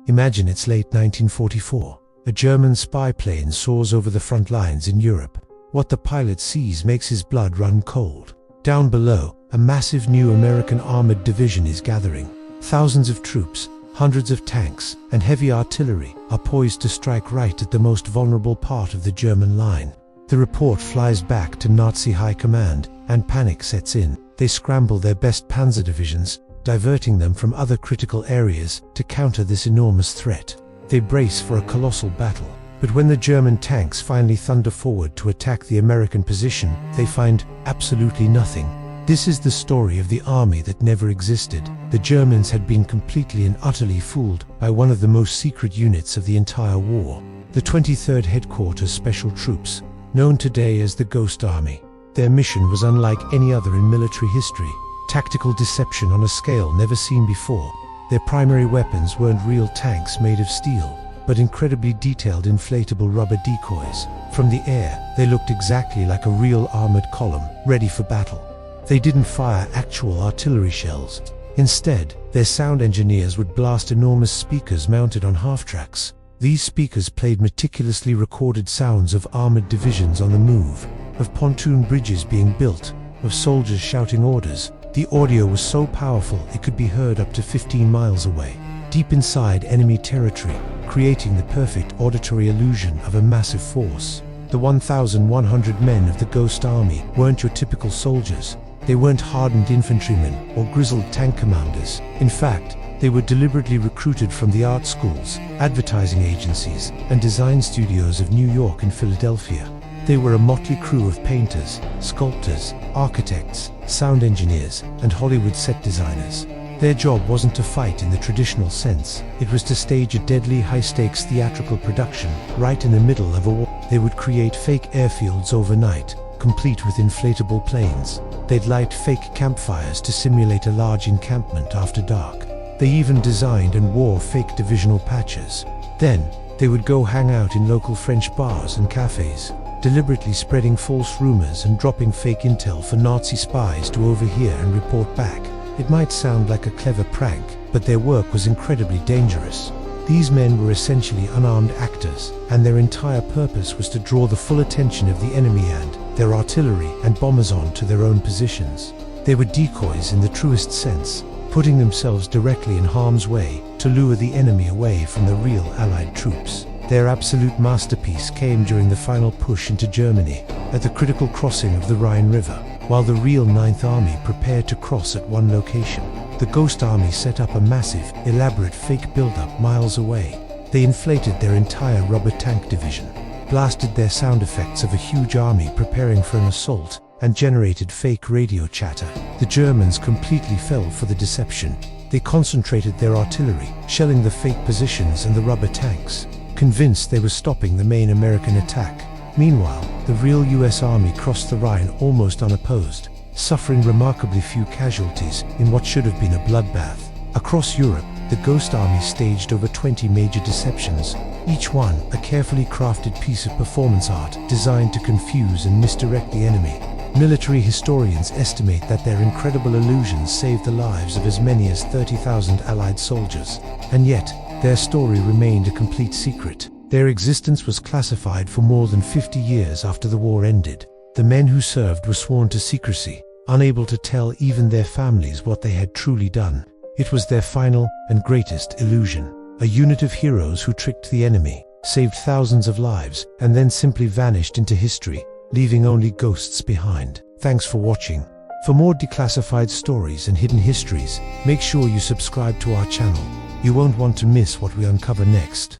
Imagine it's late 1944. A German spy plane soars over the front lines in Europe. What the pilot sees makes his blood run cold. Down below, a massive new American armored division is gathering. Thousands of troops, hundreds of tanks, and heavy artillery are poised to strike right at the most vulnerable part of the German line. The report flies back to Nazi high command, and panic sets in. They scramble their best Panzer divisions, diverting them from other critical areas to counter this enormous threat. They brace for a colossal battle, but when the German tanks finally thunder forward to attack the American position, they find absolutely nothing. This is the story of the army that never existed. The Germans had been completely and utterly fooled by one of the most secret units of the entire war, the 23rd Headquarters Special Troops, known today as the Ghost Army. Their mission was unlike any other in military history. Tactical deception on a scale never seen before. Their primary weapons weren't real tanks made of steel, but incredibly detailed inflatable rubber decoys. From the air, they looked exactly like a real armored column, ready for battle. They didn't fire actual artillery shells. Instead, their sound engineers would blast enormous speakers mounted on half-tracks. These speakers played meticulously recorded sounds of armored divisions on the move, of pontoon bridges being built, of soldiers shouting orders. The audio was so powerful it could be heard up to 15 miles away, deep inside enemy territory, creating the perfect auditory illusion of a massive force. The 1,100 men of the Ghost Army weren't your typical soldiers. They weren't hardened infantrymen or grizzled tank commanders. In fact, they were deliberately recruited from the art schools, advertising agencies, and design studios of New York and Philadelphia. They were a motley crew of painters, sculptors, architects, sound engineers, and Hollywood set designers. Their job wasn't to fight in the traditional sense. It was to stage a deadly high-stakes theatrical production right in the middle of a war. They would create fake airfields overnight, complete with inflatable planes. They'd light fake campfires to simulate a large encampment after dark. They even designed and wore fake divisional patches. Then, they would go hang out in local French bars and cafes, deliberately spreading false rumors and dropping fake intel for Nazi spies to overhear and report back. It might sound like a clever prank, but their work was incredibly dangerous. These men were essentially unarmed actors, and their entire purpose was to draw the full attention of the enemy and their artillery and bombers on to their own positions. They were decoys in the truest sense, putting themselves directly in harm's way to lure the enemy away from the real Allied troops. Their absolute masterpiece came during the final push into Germany, at the critical crossing of the Rhine River. While the real 9th Army prepared to cross at one location, the Ghost Army set up a massive, elaborate fake buildup miles away. They inflated their entire rubber tank division, blasted their sound effects of a huge army preparing for an assault, and generated fake radio chatter. The Germans completely fell for the deception. They concentrated their artillery, shelling the fake positions and the rubber tanks, convinced they were stopping the main American attack. Meanwhile, the real US Army crossed the Rhine almost unopposed, suffering remarkably few casualties in what should have been a bloodbath. Across Europe, the Ghost Army staged over 20 major deceptions, each one a carefully crafted piece of performance art designed to confuse and misdirect the enemy. Military historians estimate that their incredible illusions saved the lives of as many as 30,000 Allied soldiers, and yet, their story remained a complete secret. Their existence was classified for more than 50 years after the war ended. The men who served were sworn to secrecy, unable to tell even their families what they had truly done. It was their final and greatest illusion. A unit of heroes who tricked the enemy, saved thousands of lives, and then simply vanished into history, leaving only ghosts behind. Thanks for watching. For more declassified stories and hidden histories, make sure you subscribe to our channel. You won't want to miss what we uncover next.